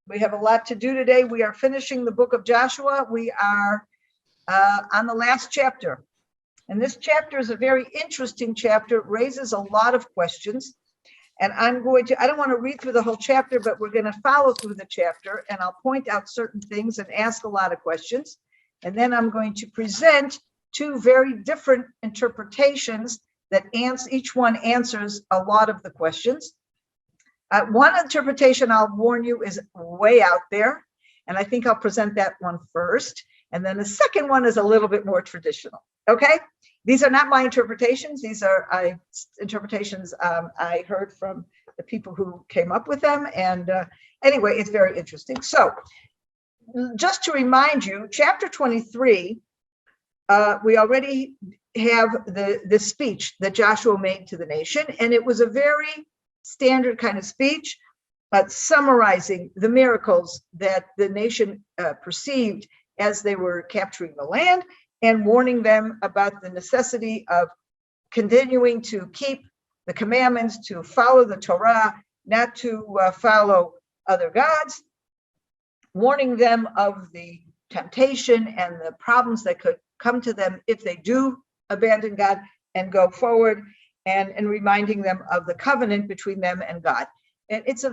We have a lot to do today. We are finishing the book of Joshua. We are on the last chapter. And this chapter is a very interesting chapter. It raises a lot of questions. And I don't want to read through the whole chapter, but we're going to follow through the chapter. And I'll point out certain things and ask a lot of questions. And then I'm going to present two very different interpretations that each one answers a lot of the questions. One interpretation, I'll warn you, is way out there. And I think I'll present that one first. And then the second one is a little bit more traditional. Okay? These are not my interpretations. These are interpretations I heard from the people who came up with them. And anyway, it's very interesting. So just to remind you, chapter 23, we already have the speech that Joshua made to the nation. And it was a very standard kind of speech, summarizing the miracles that the nation perceived as they were capturing the land, and warning them about the necessity of continuing to keep the commandments, to follow the Torah, not to follow other gods, warning them of the temptation and the problems that could come to them if they do abandon God and go forward, and reminding them of the covenant between them and God. And it's a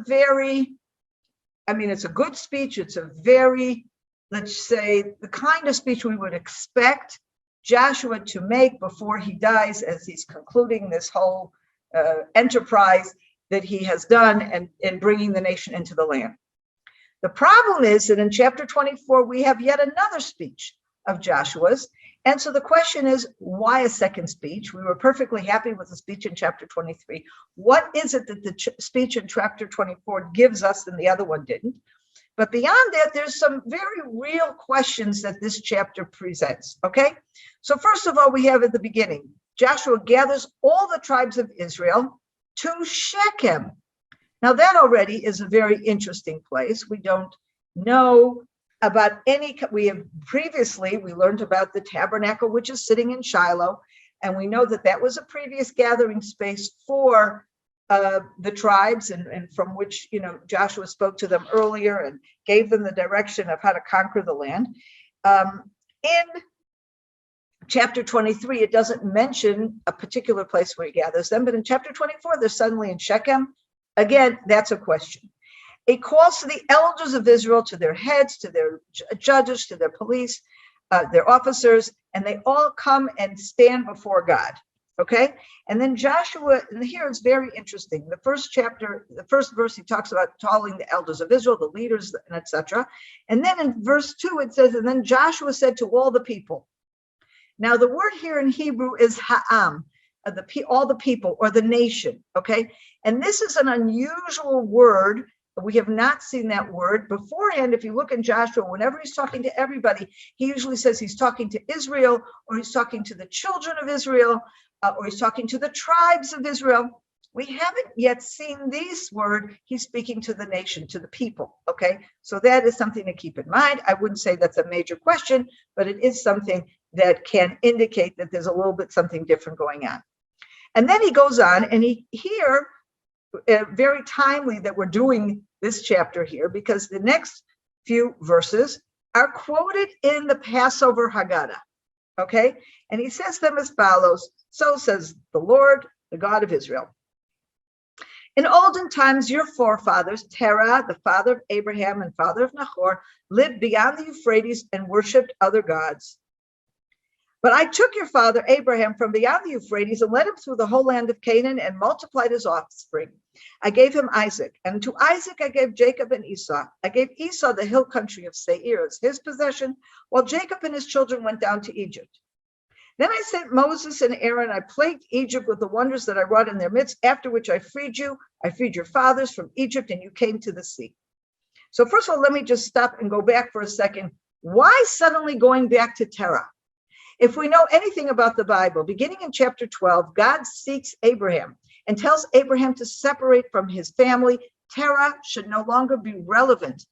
good speech. It's a very, let's say, the kind of speech we would expect Joshua to make before he dies, as he's concluding this whole enterprise that he has done in bringing the nation into the land. The problem is that in chapter 24, we have yet another speech of Joshua's. And so the question is, why a second speech? We were perfectly happy with the speech in chapter 23. What is it that the speech in chapter 24 gives us and the other one didn't? But beyond that, there's some very real questions that this chapter presents, okay? So first of all, we have at the beginning, Joshua gathers all the tribes of Israel to Shechem. Now that already is a very interesting place. We don't know about we learned about the tabernacle, which is sitting in Shiloh. And we know that that was a previous gathering space for the tribes, and from which, Joshua spoke to them earlier and gave them the direction of how to conquer the land. In chapter 23, it doesn't mention a particular place where he gathers them, but in chapter 24, they're suddenly in Shechem. Again, that's a question. It calls to the elders of Israel, to their heads, to their judges, to their police, their officers, and they all come and stand before God. Okay. And then Joshua, and here it's very interesting. The first chapter, the first verse, he talks about calling the elders of Israel, the leaders, and etc. And then in verse 2, it says, and then Joshua said to all the people. Now, the word here in Hebrew is ha'am, all the people, or the nation. Okay. And this is an unusual word. We have not seen that word beforehand. If you look in Joshua, whenever he's talking to everybody, he usually says he's talking to Israel, or he's talking to the children of Israel, or he's talking to the tribes of Israel. We haven't yet seen this word. He's speaking to the nation, to the people. Okay, so that is something to keep in mind. I wouldn't say that's a major question, but it is something that can indicate that there's a little bit something different going on. And then he goes on, and very timely that we're doing this chapter here, because the next few verses are quoted in the Passover Haggadah. Okay, and he says them as follows. So says the Lord, the God of Israel. In olden times, your forefathers, Terah, the father of Abraham and father of Nahor, lived beyond the Euphrates and worshipped other gods. But I took your father Abraham from beyond the Euphrates and led him through the whole land of Canaan and multiplied his offspring. I gave him Isaac, and to Isaac I gave Jacob and Esau. I gave Esau the hill country of Seir as his possession, while Jacob and his children went down to Egypt. Then I sent Moses and Aaron. I plagued Egypt with the wonders that I wrought in their midst, after which I freed you. I freed your fathers from Egypt, and you came to the sea. So first of all, let me just stop and go back for a second. Why suddenly going back to Terah? If we know anything about the Bible, beginning in chapter 12, God seeks Abraham and tells Abraham to separate from his family. Terah should no longer be relevant.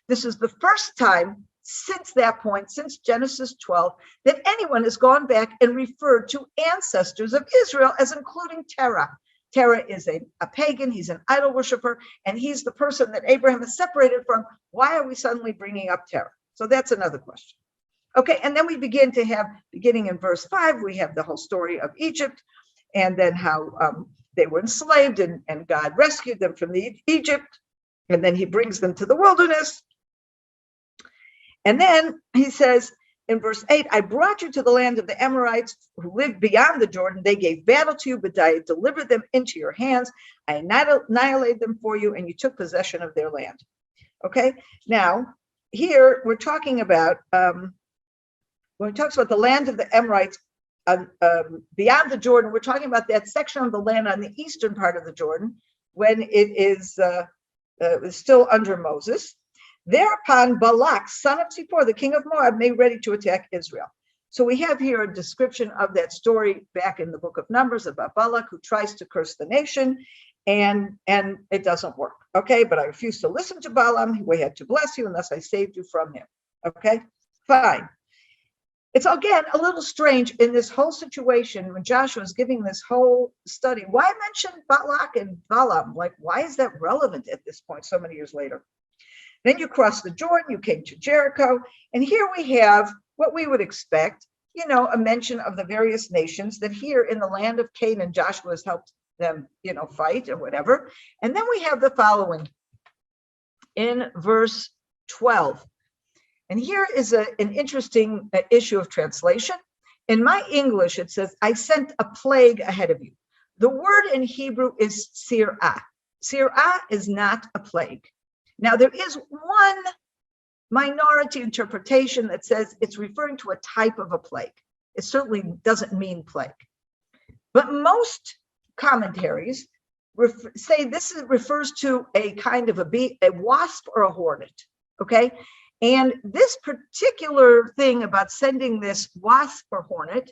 This is the first time since that point, since Genesis 12, that anyone has gone back and referred to ancestors of Israel as including Terah. Terah is a pagan, he's an idol worshiper, and he's the person that Abraham is separated from. Why are we suddenly bringing up Terah? So that's another question. Okay, and then we begin to have, beginning in verse 5, we have the whole story of Egypt, and then how they were enslaved, and God rescued them from Egypt, and then he brings them to the wilderness. And then he says in verse 8, I brought you to the land of the Amorites who lived beyond the Jordan. They gave battle to you, but I delivered them into your hands. I annihilated them for you, and you took possession of their land. Okay, now here we're talking about, when it talks about the land of the Amorites beyond the Jordan, we're talking about that section of the land on the eastern part of the Jordan when it was still under Moses. Thereupon Balak, son of Zippor, the king of Moab, made ready to attack Israel. So we have here a description of that story back in the book of Numbers about Balak, who tries to curse the nation, and it doesn't work. Okay, but I refuse to listen to Balaam. We had to bless you unless I saved you from him. Okay, fine. It's again a little strange in this whole situation when Joshua is giving this whole study. Why mention Balak and Balaam? Like, why is that relevant at this point, so many years later? Then you cross the Jordan, you came to Jericho, and here we have what we would expect, a mention of the various nations that here in the land of Canaan, Joshua has helped them, fight or whatever. And then we have the following in verse 12. And here is an interesting issue of translation. In my English, it says, I sent a plague ahead of you. The word in Hebrew is sir'ah. Sir'ah is not a plague. Now, there is one minority interpretation that says it's referring to a type of a plague. It certainly doesn't mean plague. But most commentaries say this refers to a kind of a wasp or a hornet, okay? And this particular thing about sending this wasp or hornet,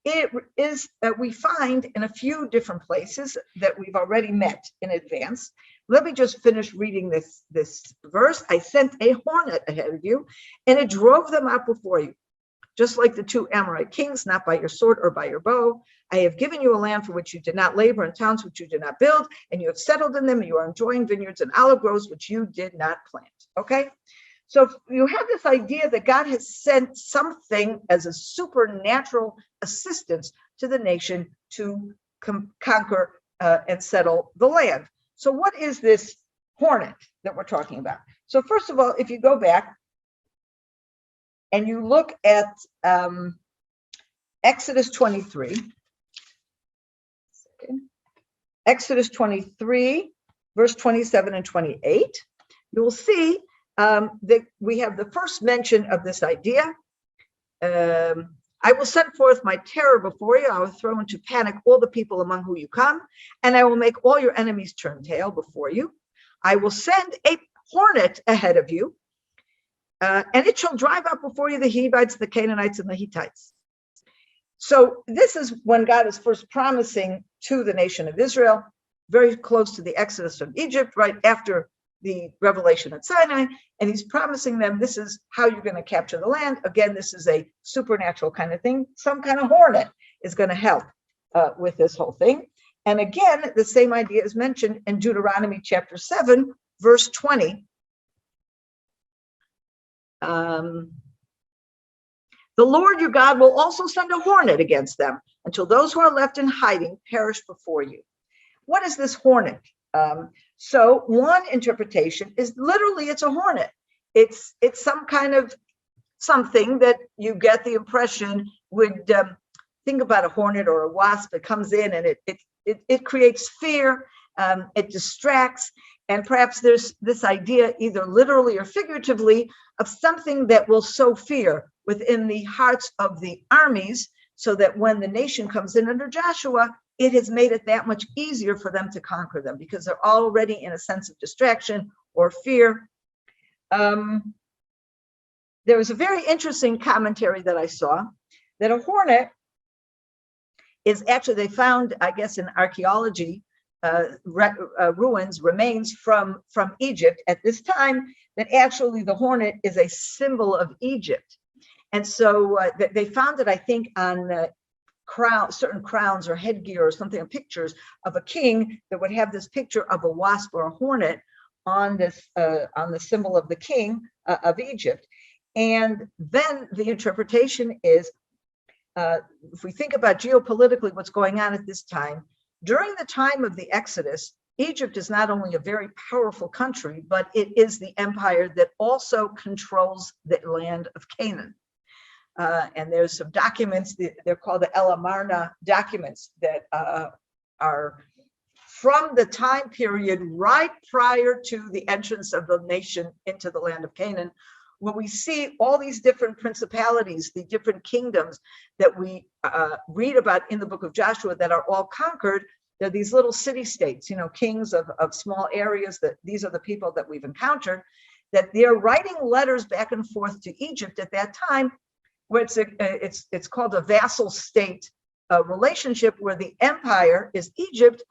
it is we find in a few different places that we've already met in advance. Let me just finish reading this verse. I sent a hornet ahead of you, and it drove them out before you, just like the two Amorite kings, not by your sword or by your bow. I have given you a land for which you did not labor, and towns which you did not build, and you have settled in them, and you are enjoying vineyards and olive groves which you did not plant. Okay? So you have this idea that God has sent something as a supernatural assistance to the nation to conquer and settle the land. So what is this hornet that we're talking about? So first of all, if you go back and you look at Exodus 23, Exodus 23, verse 27 and 28, you will see that we have the first mention of this idea. I will send forth my terror before you. I will throw into panic all the people among whom you come, and I will make all your enemies turn tail before you. I will send a hornet ahead of you, and it shall drive out before you the Hivites, the Canaanites, and the Hittites. So this is when God is first promising to the nation of Israel, very close to the Exodus from Egypt, right after the revelation at Sinai, and he's promising them this is how you're going to capture the land. Again, this is a supernatural kind of thing. Some kind of hornet is going to help with this whole thing. And again, the same idea is mentioned in Deuteronomy chapter 7, verse 20. The Lord your God will also send a hornet against them until those who are left in hiding perish before you. What is this hornet? So one interpretation is literally it's a hornet. It's some kind of something that you get the impression would think about a hornet or a wasp that comes in and it creates fear, it distracts, and perhaps there's this idea either literally or figuratively of something that will sow fear within the hearts of the armies so that when the nation comes in under Joshua, it has made it that much easier for them to conquer them because they're already in a sense of distraction or fear. There was a very interesting commentary that I saw that a hornet is actually, they found, I guess, in archaeology, remains from Egypt at this time, that actually the hornet is a symbol of Egypt. And so they found it, I think, on certain crowns or headgear or something, pictures of a king that would have this picture of a wasp or a hornet on the symbol of the king of Egypt. And then the interpretation is, if we think about geopolitically what's going on at this time, during the time of the Exodus, Egypt is not only a very powerful country, but it is the empire that also controls the land of Canaan. And there's some documents, they're called the El Amarna documents, that are from the time period right prior to the entrance of the nation into the land of Canaan, where we see all these different principalities, the different kingdoms that we read about in the book of Joshua that are all conquered. They're these little city-states, kings of small areas, that these are the people that we've encountered, that they're writing letters back and forth to Egypt at that time, where it's called a vassal state relationship, where the empire is Egypt,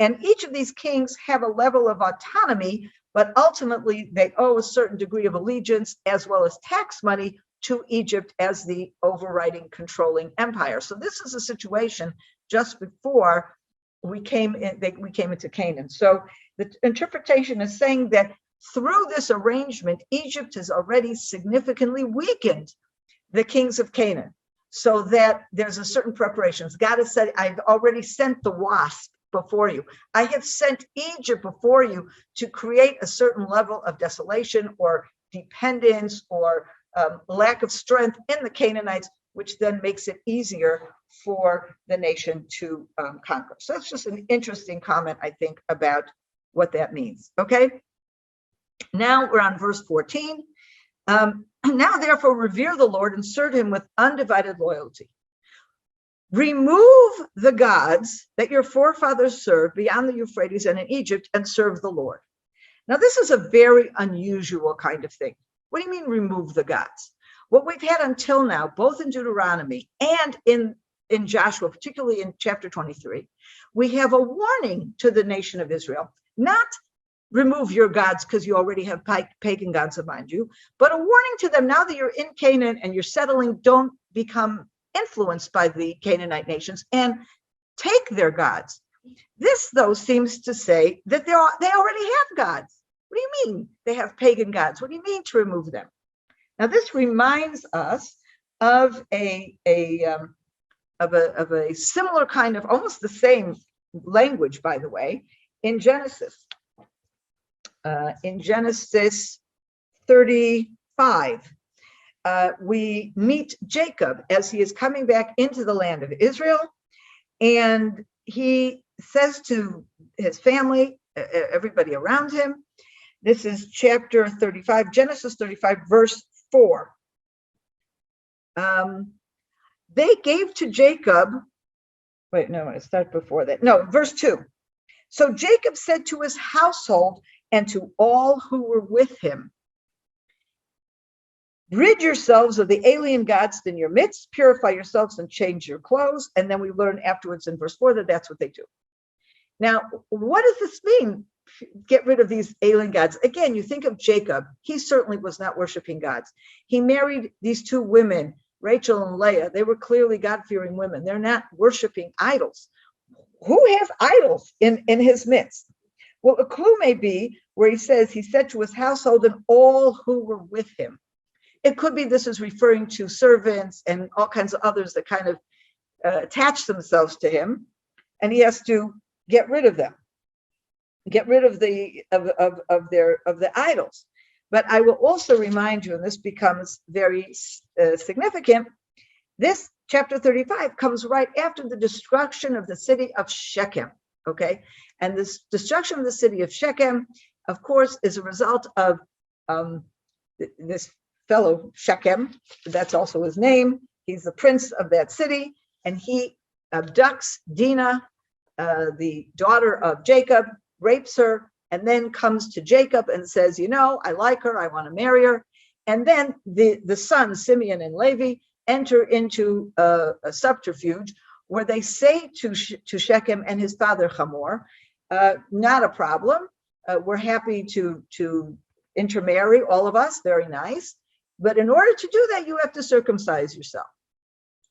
and each of these kings have a level of autonomy, but ultimately they owe a certain degree of allegiance as well as tax money to Egypt as the overriding controlling empire. So this is a situation just before we came into Canaan. So the interpretation is saying that through this arrangement, Egypt has already significantly weakened the kings of Canaan, so that there's a certain preparations. God has said, I've already sent the wasp before you. I have sent Egypt before you to create a certain level of desolation or dependence or lack of strength in the Canaanites, which then makes it easier for the nation to conquer. So that's just an interesting comment, I think, about what that means. Okay, now we're on verse 14. Now therefore revere the Lord and serve him with undivided loyalty. Remove the gods that your forefathers served beyond the Euphrates and in Egypt, and serve the Lord. Now this is a very unusual kind of thing. What do you mean remove the gods? What we've had until now, both in Deuteronomy and in Joshua, particularly in chapter 23, we have a warning to the nation of Israel, not remove your gods because you already have pagan gods among you, but a warning to them, now that you're in Canaan and you're settling, don't become influenced by the Canaanite nations and take their gods. This, though, seems to say that they already have gods. What do you mean they have pagan gods? What do you mean to remove them? Now, this reminds us of a similar kind of, almost the same language, by the way, in Genesis. In Genesis 35, we meet Jacob as he is coming back into the land of Israel, and he says to his family, everybody around him, this is chapter 35, Genesis 35, verse 4. They gave to Jacob, wait, no, I start before that. No, verse 2. So Jacob said to his household and to all who were with him, rid yourselves of the alien gods in your midst, purify yourselves and change your clothes. And then we learn afterwards in verse 4 that that's what they do. Now, what does this mean? Get rid of these alien gods. Again, you think of Jacob. He certainly was not worshiping gods. He married these two women, Rachel and Leah. They were clearly God-fearing women. They're not worshiping idols. Who has idols in his midst? Well, a clue may be where he says he said to his household and all who were with him. It could be this is referring to servants and all kinds of others that kind of attach themselves to him, and he has to get rid of them, get rid of the idols. But I will also remind you, and this becomes very significant, this chapter 35 comes right after the destruction of the city of Shechem, okay? And this destruction of the city of Shechem, of course, is a result of this fellow Shechem, that's also his name. He's the prince of that city, and he abducts Dinah, the daughter of Jacob, rapes her, and then comes to Jacob and says, I like her, I want to marry her. And then the sons, Simeon and Levi, enter into a subterfuge where they say to Shechem and his father Hamor, not a problem. We're happy to intermarry, all of us, very nice. But in order to do that, you have to circumcise yourself.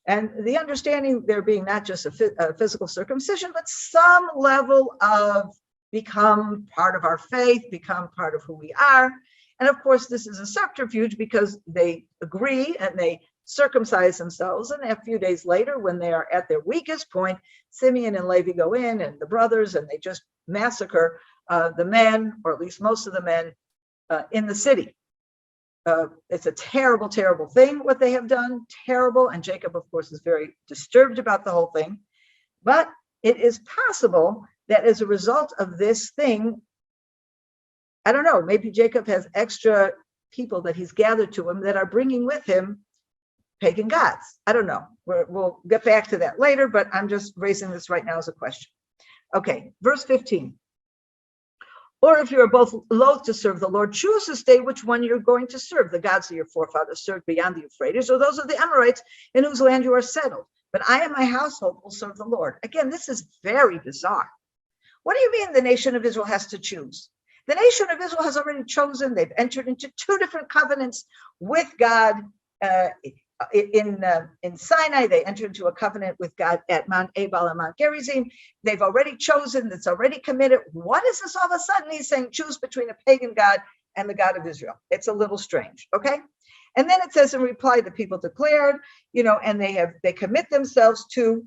And the understanding there being not just a physical circumcision, but some level of become part of our faith, become part of who we are. And of course, this is a subterfuge because they agree and they circumcise themselves. And a few days later, when they are at their weakest point, Simeon and Levi go in and the brothers, and they just massacre the men, or at least most of the men in the city. It's a terrible, terrible thing what they have done, terrible. And Jacob, of course, is very disturbed about the whole thing. But it is possible that as a result of this thing, I don't know, maybe Jacob has extra people that he's gathered to him that are bringing with him pagan gods. I don't know. We'll get back to that later, but I'm just raising this right now as a question. Okay, verse 15. Or if you are both loath to serve the Lord, choose this day which one you're going to serve, the gods that your forefathers served beyond the Euphrates, or those of the Amorites in whose land you are settled. But I and my household will serve the Lord. Again, this is very bizarre. What do you mean the nation of Israel has to choose? The nation of Israel has already chosen. They've entered into 2 different covenants with God. In Sinai, they entered into a covenant with God at Mount Ebal and Mount Gerizim. They've already chosen, it's already committed. What is this all of a sudden? He's saying choose between a pagan God and the God of Israel. It's a little strange, okay? And then it says in reply, the people declared, and they commit themselves to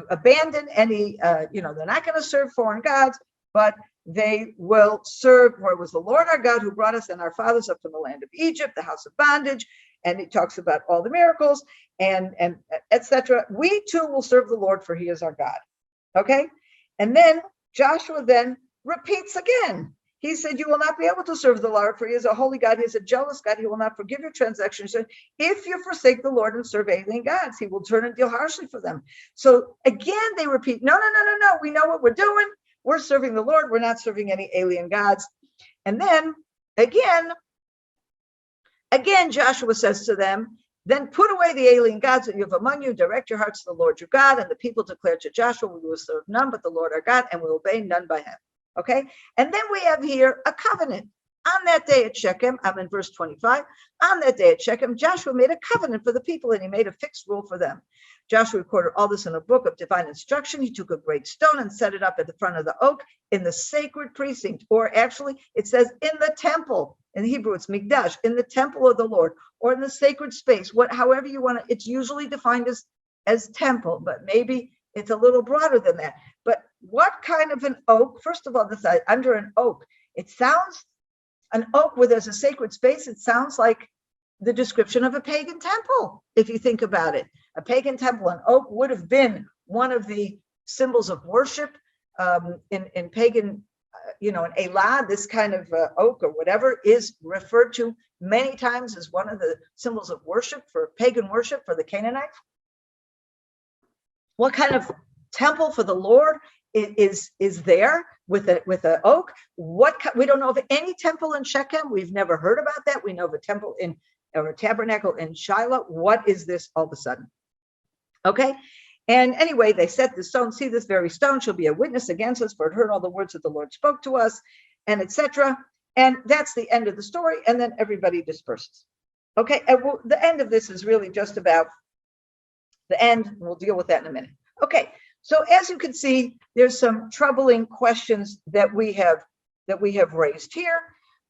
abandon any, they're not going to serve foreign gods, but they will serve, for it was the Lord our God who brought us and our fathers up from the land of Egypt, the house of bondage. And he talks about all the miracles and etc. We too will serve the Lord, for he is our God. Okay. And then Joshua then repeats again. He said, you will not be able to serve the Lord, for he is a holy God. He is a jealous God. He will not forgive your transactions. If you forsake the Lord and serve alien gods, he will turn and deal harshly for them. So again, they repeat, no. We know what we're doing. We're serving the Lord. We're not serving any alien gods. And then again, Joshua says to them, then put away the alien gods that you have among you, direct your hearts to the Lord your God. And the people declared to Joshua, we will serve none but the Lord our God, and we will obey none by him. Okay. And then we have here a covenant. On that day at Shechem, I'm in verse 25. On that day at Shechem, Joshua made a covenant for the people, and he made a fixed rule for them. Joshua recorded all this in a book of divine instruction. He took a great stone and set it up at the front of the oak in the sacred precinct, or actually it says in the temple. In Hebrew, it's mikdash, in the temple of the Lord, or in the sacred space. However you want to, it's usually defined as temple, but maybe it's a little broader than that. But what kind of an oak? First of all, under an oak, it sounds, an oak where there's a sacred space, it sounds like the description of a pagan temple, if you think about it. A pagan temple, an oak would have been one of the symbols of worship in pagan, an elah, this kind of oak or whatever is referred to many times as one of the symbols of worship, for pagan worship for the Canaanites. What kind of temple for the Lord is there with an oak? We don't know of any temple in Shechem. We've never heard about that. We know of a temple or a tabernacle in Shiloh. What is this all of a sudden? Okay. And anyway, they set the stone. See, this very stone shall be a witness against us, for it heard all the words that the Lord spoke to us, and etc. And that's the end of the story. And then everybody disperses. Okay. And the end of this is really just about the end. We'll deal with that in a minute. Okay. So as you can see, there's some troubling questions that we have raised here.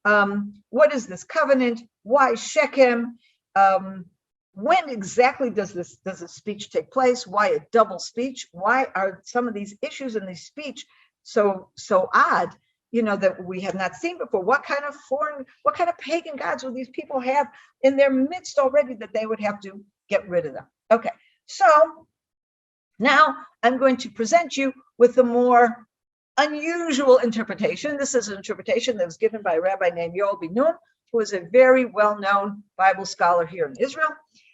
What is this covenant? Why Shechem? When exactly does this speech take place? Why a double speech? Why are some of these issues in this speech so odd, that we have not seen before? What kind of pagan gods will these people have in their midst already that they would have to get rid of them? Okay, so now I'm going to present you with the more unusual interpretation. This is an interpretation that was given by a rabbi named Yoel Ben-Nun, who is a very well-known Bible scholar here in Israel.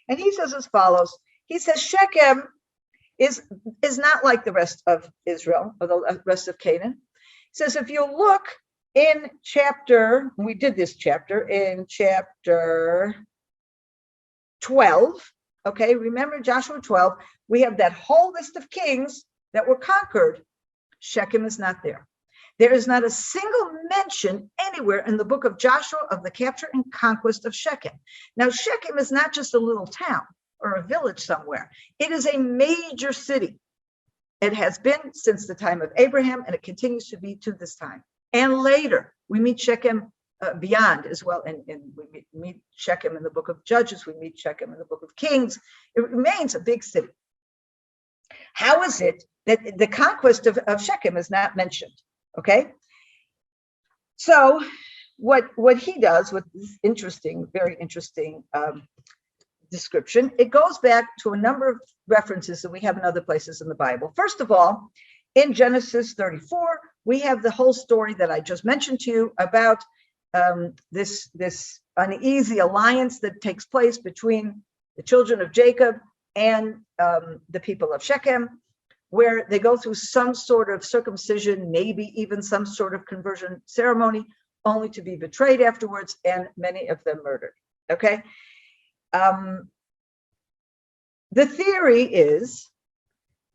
And he says as follows. He says Shechem is not like the rest of Israel or the rest of Canaan. He says, if you look in we did this chapter in chapter 12. Okay, remember Joshua 12, we have that whole list of kings that were conquered. Shechem is not there. There is not a single mention anywhere in the book of Joshua of the capture and conquest of Shechem. Now, Shechem is not just a little town. or a village somewhere. It is a major city. It has been since the time of Abraham, and it continues to be to this time. And later, we meet Shechem beyond as well. And we meet Shechem in the book of Judges. We meet Shechem in the book of Kings. It remains a big city. How is it that the conquest of Shechem is not mentioned? Okay. So what he does with this interesting, very interesting description, it goes back to a number of references that we have in other places in the Bible. First of all, in Genesis 34, we have the whole story that I just mentioned to you about this uneasy alliance that takes place between the children of Jacob and the people of Shechem, where they go through some sort of circumcision, maybe even some sort of conversion ceremony, only to be betrayed afterwards, and many of them murdered. Okay. The theory is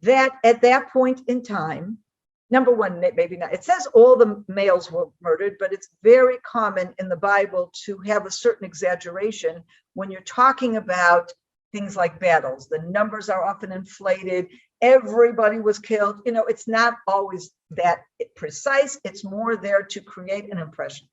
that at that point in time, number one, maybe not, it says all the males were murdered, but it's very common in the Bible to have a certain exaggeration when you're talking about things like battles. The numbers are often inflated. Everybody was killed. You know, it's not always that precise. It's more there to create an impression.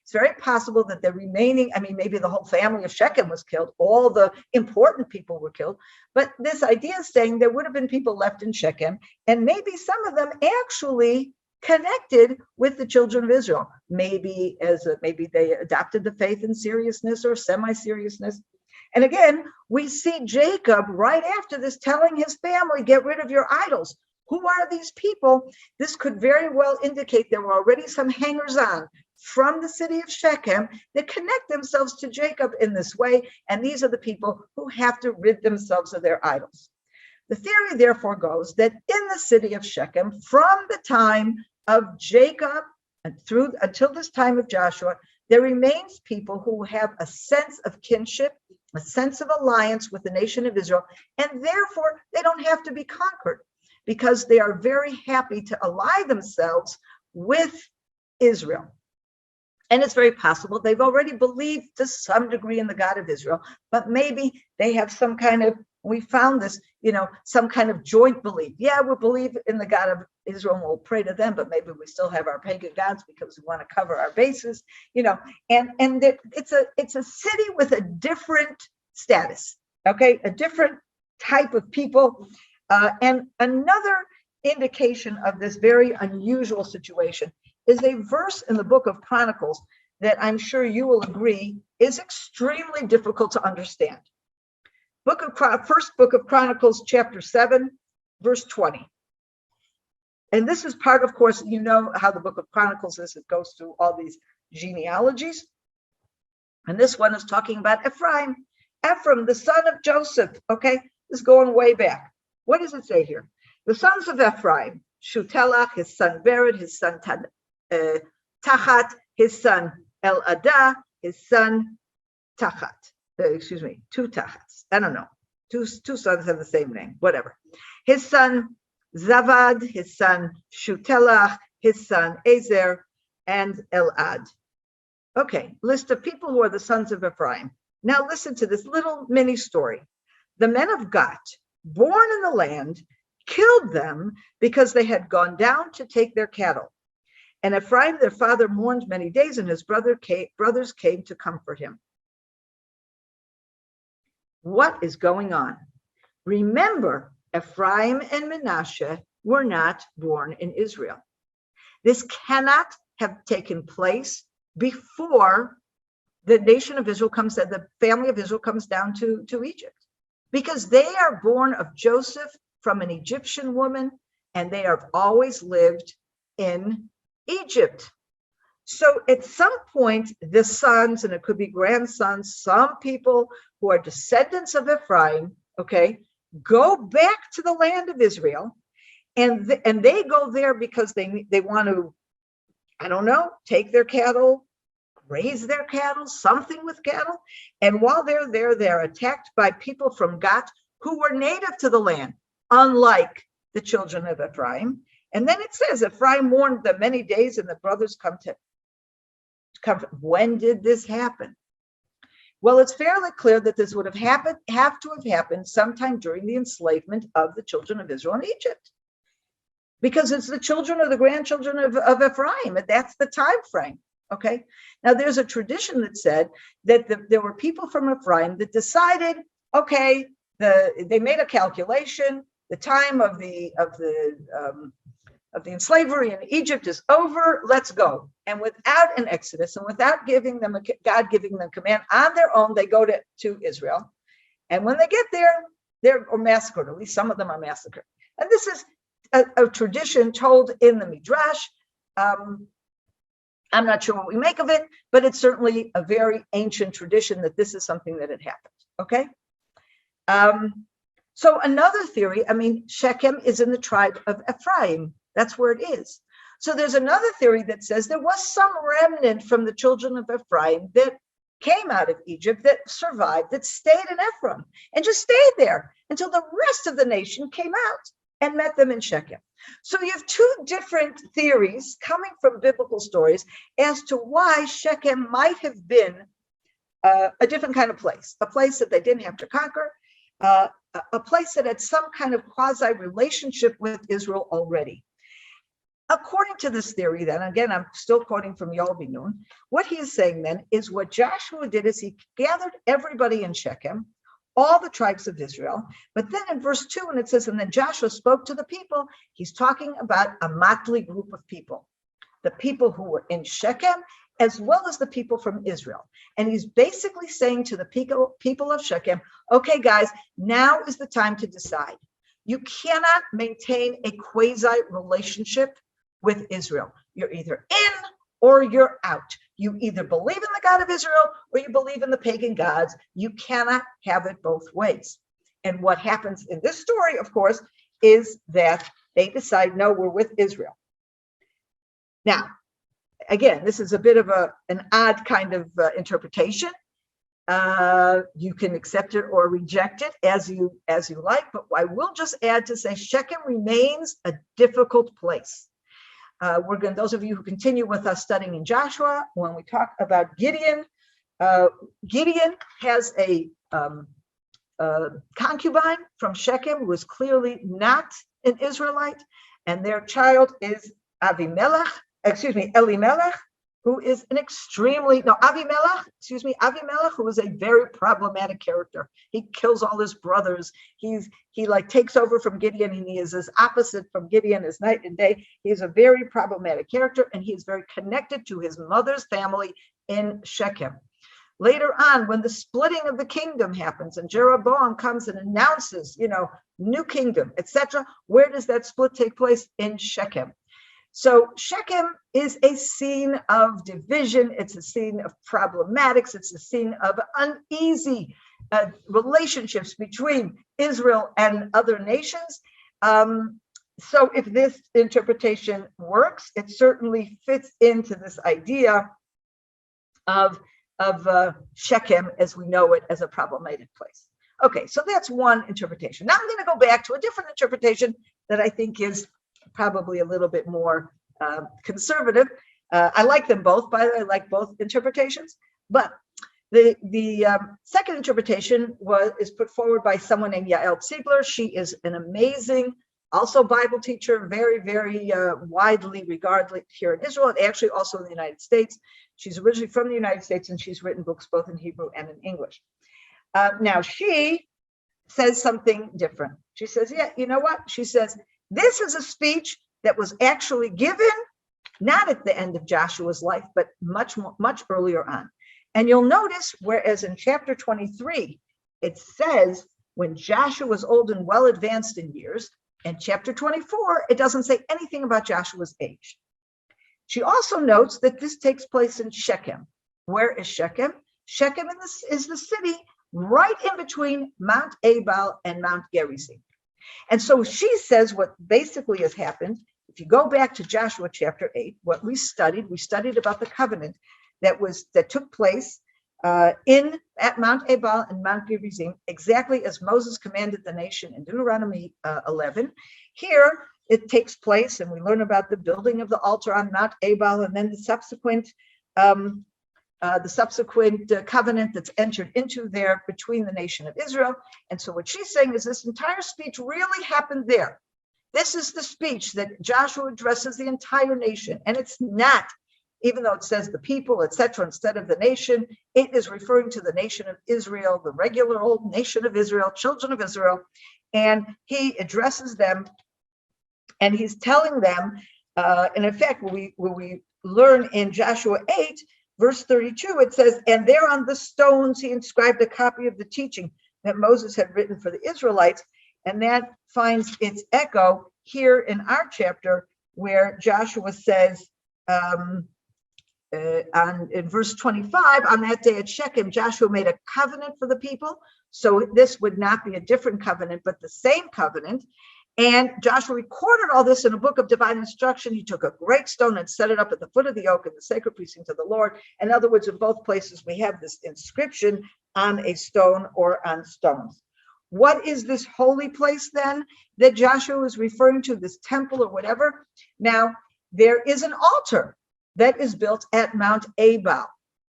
It's very possible that the remaining, maybe the whole family of Shechem was killed. All the important people were killed. But this idea is saying there would have been people left in Shechem, and maybe some of them actually connected with the children of Israel. Maybe they adopted the faith in seriousness or semi-seriousness. And again, we see Jacob right after this telling his family, get rid of your idols. Who are these people? This could very well indicate there were already some hangers-on from the city of Shechem that connect themselves to Jacob in this way. And these are the people who have to rid themselves of their idols. The theory therefore goes that in the city of Shechem, from the time of Jacob and until this time of Joshua, there remains people who have a sense of kinship, a sense of alliance with the nation of Israel, and therefore they don't have to be conquered because they are very happy to ally themselves with Israel. And it's very possible they've already believed to some degree in the God of Israel, but maybe they have some kind of, we found this, some kind of joint belief. Yeah, we believe in the God of Israel and we'll pray to them, but maybe we still have our pagan gods because we want to cover our bases, and it's a city with a different status, okay, a different type of people. And another indication of this very unusual situation is a verse in the book of Chronicles that I'm sure you will agree is extremely difficult to understand. First book of Chronicles, chapter 7, verse 20. And this is part, of course, you know how the book of Chronicles is. It goes through all these genealogies. And this one is talking about Ephraim, the son of Joseph. Okay, this is going way back. What does it say here? The sons of Ephraim, Shutelach, his son Bered, his son Tachat, his son El-Adah, his son Tachat. Two Tachats. I don't know. Two sons have the same name, whatever. His son Zavad, his son Shutelach, his son Ezer, and Elad. Okay, list of people who are the sons of Ephraim. Now listen to this little mini story. The men of Gat, born in the land, killed them because they had gone down to take their cattle. And Ephraim, their father, mourned many days, and his brothers came to comfort him. What is going on? Remember, Ephraim and Manasseh were not born in Israel. This cannot have taken place before the nation of Israel the family of Israel comes down to Egypt, because they are born of Joseph from an Egyptian woman, and they have always lived in Egypt. So at some point, the sons, and it could be grandsons, some people who are descendants of Ephraim, okay, go back to the land of Israel, and they go there because they want to, I don't know, take their cattle, raise their cattle, something with cattle. And while they're there, they're attacked by people from Gat who were native to the land, unlike the children of Ephraim. And then it says, Ephraim mourned them many days, and the brothers come to comfort. When did this happen? Well, it's fairly clear that this would have to have happened sometime during the enslavement of the children of Israel in Egypt, because it's the children or the grandchildren of Ephraim, and that's the time frame. Okay. Now, there's a tradition that said that there were people from Ephraim that decided, okay, they made a calculation. The time of the slavery in Egypt is over. Let's go. And without an exodus and without God giving them command on their own, they go to Israel. And when they get there, they're massacred. At least some of them are massacred. And this is a tradition told in the Midrash. I'm not sure what we make of it, but it's certainly a very ancient tradition that this is something that had happened. Okay. So another theory, Shechem is in the tribe of Ephraim. That's where it is. So there's another theory that says there was some remnant from the children of Ephraim that came out of Egypt, that survived, that stayed in Ephraim and just stayed there until the rest of the nation came out and met them in Shechem. So you have two different theories coming from biblical stories as to why Shechem might have been a different kind of place, a place that they didn't have to conquer, a place that had some kind of quasi-relationship with Israel already. According to this theory, then, again, I'm still quoting from Yoel Ben Nun, what he is saying then is what Joshua did is he gathered everybody in Shechem, all the tribes of Israel. But then in verse 2, when it says, and then Joshua spoke to the people, he's talking about a motley group of people, the people who were in Shechem, as well as the people from Israel. And he's basically saying to the people of Shechem, okay, guys, now is the time to decide. You cannot maintain a quasi-relationship with Israel. You're either in or you're out. You either believe in the God of Israel or you believe in the pagan gods. You cannot have it both ways. And what happens in this story, of course, is that they decide, no, we're with Israel. Now, again, this is a bit of an odd kind of interpretation. You can accept it or reject it as you like, but I will just add to say Shechem remains a difficult place. Those of you who continue with us studying in Joshua, when we talk about Gideon, Gideon has a concubine from Shechem who is clearly not an Israelite, and their child is Elimelech, who is Avimelech, who is a very problematic character. He kills all his brothers. He takes over from Gideon, and he is as opposite from Gideon as night and day. He is a very problematic character, and he is very connected to his mother's family in Shechem. Later on, when the splitting of the kingdom happens and Jeroboam comes and announces, new kingdom, etc., where does that split take place? In Shechem. So Shechem is a scene of division. It's a scene of problematics. It's a scene of uneasy relationships between Israel and other nations. So if this interpretation works, it certainly fits into this idea of Shechem as we know it, as a problematic place. Okay, so that's one interpretation. Now I'm going to go back to a different interpretation that I think is probably a little bit more conservative. I like them both, by the way. I like both interpretations. But the second interpretation is put forward by someone named Yael Ziegler. She is an amazing, also Bible teacher, very, very widely regarded here in Israel, and actually also in the United States. She's originally from the United States, and she's written books both in Hebrew and in English. Now, she says something different. She says, yeah, you know what? She says, this is a speech that was actually given not at the end of Joshua's life, but much earlier on. And you'll notice, whereas in chapter 23, it says when Joshua was old and well advanced in years, and chapter 24, it doesn't say anything about Joshua's age. She also notes that this takes place in Shechem. Where is Shechem? Shechem is the city right in between Mount Ebal and Mount Gerizim. And so she says what basically has happened, if you go back to Joshua chapter 8, what we studied about the covenant that took place at Mount Ebal and Mount Gerizim, exactly as Moses commanded the nation in Deuteronomy 11. Here it takes place, and we learn about the building of the altar on Mount Ebal, and then the subsequent the subsequent covenant that's entered into there between the nation of Israel. And so what she's saying is this entire speech really happened there. This is the speech that Joshua addresses the entire nation. And it's not, even though it says the people, etc., instead of the nation, it is referring to the nation of Israel, the regular old nation of Israel, children of Israel. And he addresses them and he's telling them, and in fact, when we learn in Joshua 8, verse 32, it says, and there on the stones he inscribed a copy of the teaching that Moses had written for the Israelites. And that finds its echo here in our chapter, where Joshua says, in verse 25, on that day at Shechem, Joshua made a covenant for the people. So this would not be a different covenant, but the same covenant. And Joshua recorded all this in a book of divine instruction. He took a great stone and set it up at the foot of the oak in the sacred precinct of the Lord. In other words, in both places, we have this inscription on a stone or on stones. What is this holy place then that Joshua is referring to, this temple or whatever? Now, there is an altar that is built at Mount Ebal.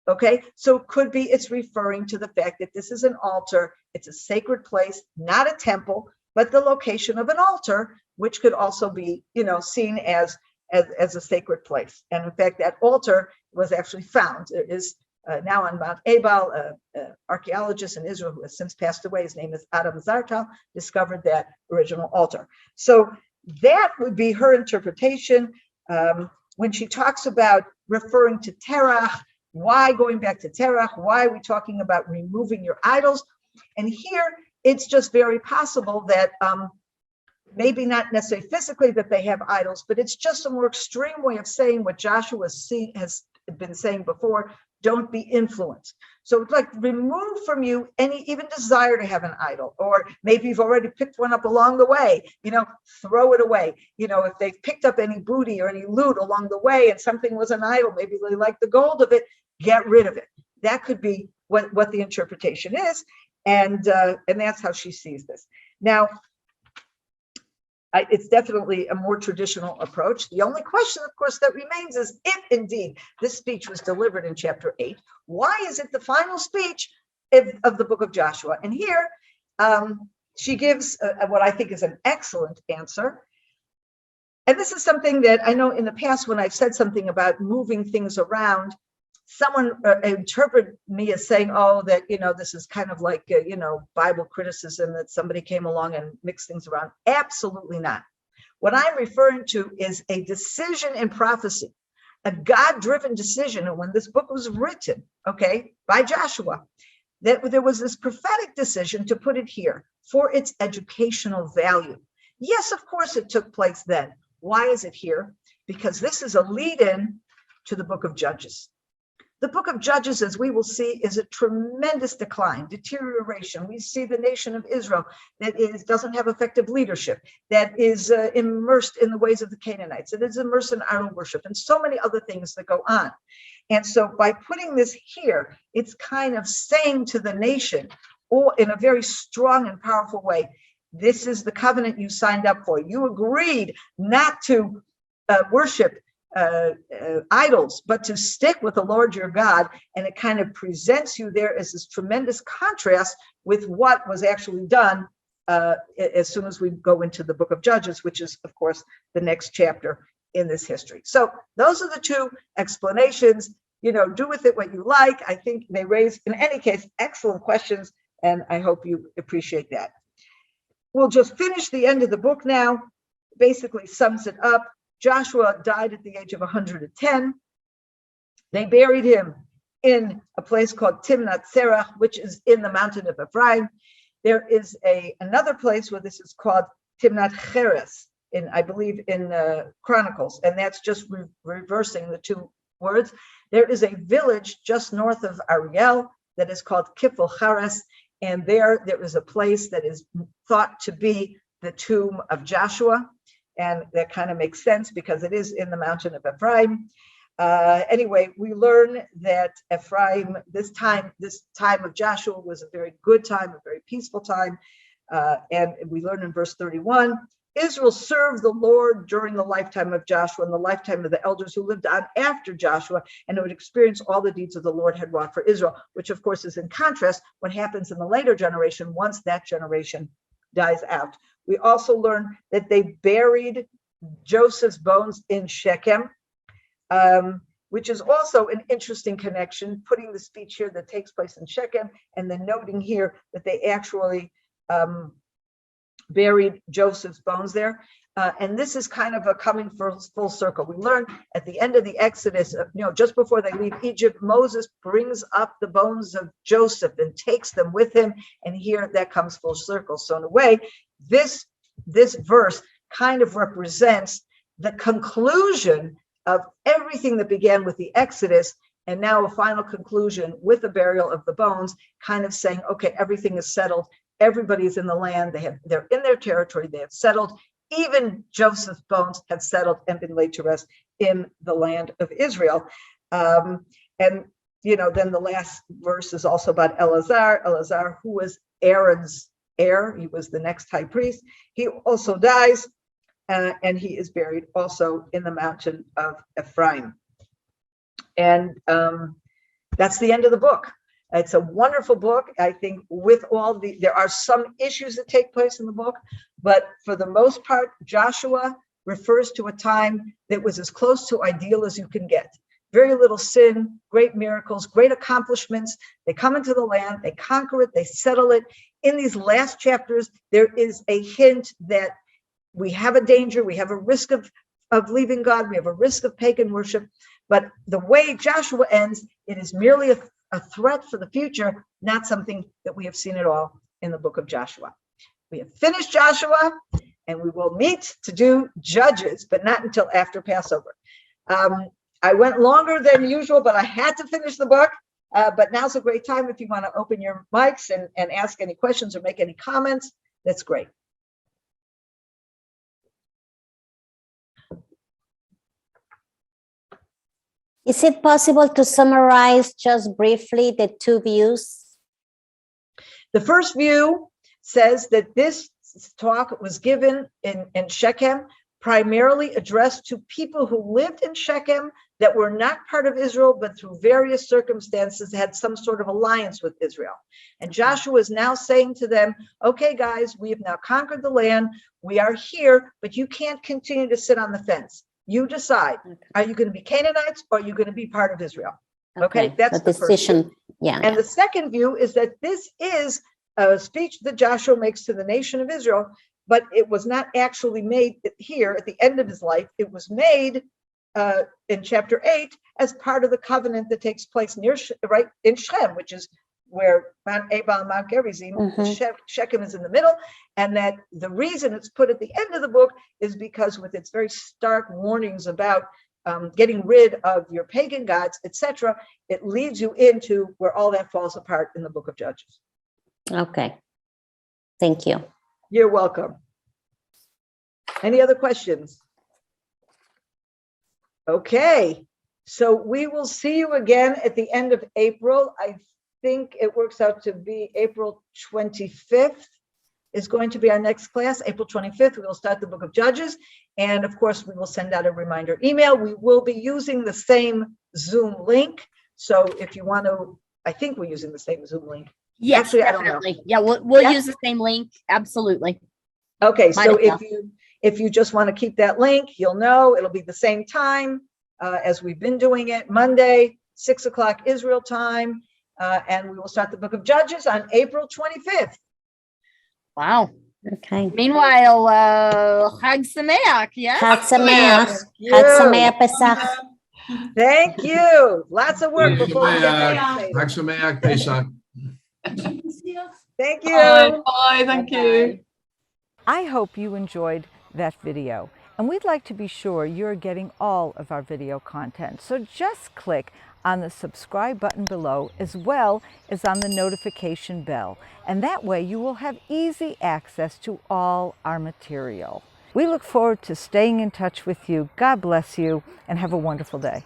Okay, so it could be it's referring to the fact that this is an altar. It's a sacred place, not a temple, but the location of an altar, which could also be, seen as a sacred place. And in fact, that altar was actually found. It is now on Mount Ebal. An archaeologist in Israel who has since passed away, his name is Adam Zartal, discovered that original altar. So that would be her interpretation. When she talks about referring to Terach, why going back to Terach? Why are we talking about removing your idols? And here, it's just very possible that maybe not necessarily physically that they have idols, but it's just a more extreme way of saying what Joshua has been saying before, don't be influenced. So it's like remove from you any even desire to have an idol, or maybe you've already picked one up along the way, throw it away. If they've picked up any booty or any loot along the way and something was an idol, maybe they like the gold of it, get rid of it. That could be what the interpretation is. And that's how she sees this. Now, it's definitely a more traditional approach. The only question, of course, that remains is if indeed this speech was delivered in chapter 8, why is it the final speech of the book of Joshua? And here she gives what I think is an excellent answer. And this is something that I know in the past when I've said something about moving things around, someone interpreted me as saying, oh, that, this is kind of like, Bible criticism, that somebody came along and mixed things around. Absolutely not. What I'm referring to is a decision in prophecy, a God-driven decision. And when this book was written, by Joshua, that there was this prophetic decision to put it here for its educational value. Yes, of course, it took place then. Why is it here? Because this is a lead-in to the book of Judges. The book of Judges, as we will see, is a tremendous decline, deterioration. We see the nation of Israel that doesn't have effective leadership, that is immersed in the ways of the Canaanites, that is immersed in idol worship, and so many other things that go on. And so by putting this here, it's kind of saying to the nation, or in a very strong and powerful way, this is the covenant you signed up for. You agreed not to worship idols, but to stick with the Lord your God. And it kind of presents you there as this tremendous contrast with what was actually done as soon as we go into the book of Judges, which is, of course, the next chapter in this history. So those are the two explanations. Do with it what you like. I think they raise, in any case, excellent questions, and I hope you appreciate that. We'll just finish the end of the book now. Basically sums it up. Joshua died at the age of 110. They buried him in a place called Timnath Serach, which is in the mountain of Ephraim. There is another place where this is called Timnath Cheres, I believe in Chronicles, and that's just reversing the two words. There is a village just north of Ariel that is called Kifel Cheres, and there is a place that is thought to be the tomb of Joshua. And that kind of makes sense because it is in the mountain of Ephraim. Anyway, we learn that Ephraim, this time of Joshua was a very good time, a very peaceful time. And we learn in verse 31 Israel served the Lord during the lifetime of Joshua and the lifetime of the elders who lived on after Joshua, and it would experience all the deeds of the Lord had wrought for Israel, which of course is in contrast what happens in the later generation once that generation dies out. We also learn that they buried Joseph's bones in Shechem, which is also an interesting connection, putting the speech here that takes place in Shechem and then noting here that they actually buried Joseph's bones there. And this is kind of a coming full circle. We learn at the end of the Exodus, just before they leave Egypt, Moses brings up the bones of Joseph and takes them with him. And here that comes full circle. So in a way, this verse kind of represents the conclusion of everything that began with the Exodus, and now a final conclusion with the burial of the bones, kind of saying, okay, everything is settled. Everybody's in the land. They're in their territory. They have settled. Even Joseph's bones have settled and been laid to rest in the land of Israel. And then the last verse is also about Eleazar, who was Aaron's heir. He was the next high priest. He also dies, and he is buried also in the mountain of Ephraim. And that's the end of the book. It's a wonderful book. I think there are some issues that take place in the book, but for the most part, Joshua refers to a time that was as close to ideal as you can get. Very little sin, great miracles, great accomplishments. They come into the land, they conquer it, they settle it. In these last chapters, there is a hint that we have a danger, we have a risk of leaving God, we have a risk of pagan worship. But the way Joshua ends, it is merely a threat for the future, not something that we have seen at all in the book of Joshua. We have finished Joshua, and we will meet to do Judges, but not until after Passover. I went longer than usual, but I had to finish the book. But now's a great time if you want to open your mics and ask any questions or make any comments. That's great. Is it possible to summarize just briefly the two views? The first view says that this talk was given in Shechem, primarily addressed to people who lived in Shechem that were not part of Israel, but through various circumstances had some sort of alliance with Israel. And Joshua is now saying to them, okay, guys, we have now conquered the land. We are here, but you can't continue to sit on the fence. You decide, are you going to be Canaanites or are you going to be part of Israel? Okay, that's the decision. First view. Yeah. And the second view is that this is a speech that Joshua makes to the nation of Israel, but it was not actually made here at the end of his life. It was made in chapter 8 as part of the covenant that takes place right in Shechem, which is where Mount Ebal and Mount Gerizim, Shechem is in the middle, and that the reason it's put at the end of the book is because with its very stark warnings about getting rid of your pagan gods, etc., it leads you into where all that falls apart in the book of Judges. Okay, thank you. You're welcome. Any other questions? Okay, so we will see you again at the end of April. I think it works out to be April 25th is going to be our next class. April 25th, we will start the book of Judges. And of course, we will send out a reminder email. We will be using the same Zoom link. So if you want to, I think we're using the same Zoom link. Yes, actually, definitely. I don't know. Yeah, we'll use the same link. Absolutely. Okay, so if you just want to keep that link, you'll know it'll be the same time as we've been doing it, Monday, 6 o'clock Israel time. And we will start the book of Judges on April 25th. Wow. Okay. Meanwhile, Chag Sameach, yes? Chag Sameach. Chag Sameach Pesach. Thank you. Lots of work before we get back. Chag Sameach Pesach. Thank you. Bye. Thank you. I hope you enjoyed that video, and we'd like to be sure you're getting all of our video content. So just click on the subscribe button below as well as on the notification bell, and that way you will have easy access to all our material. We look forward to staying in touch with you. God bless you and have a wonderful day.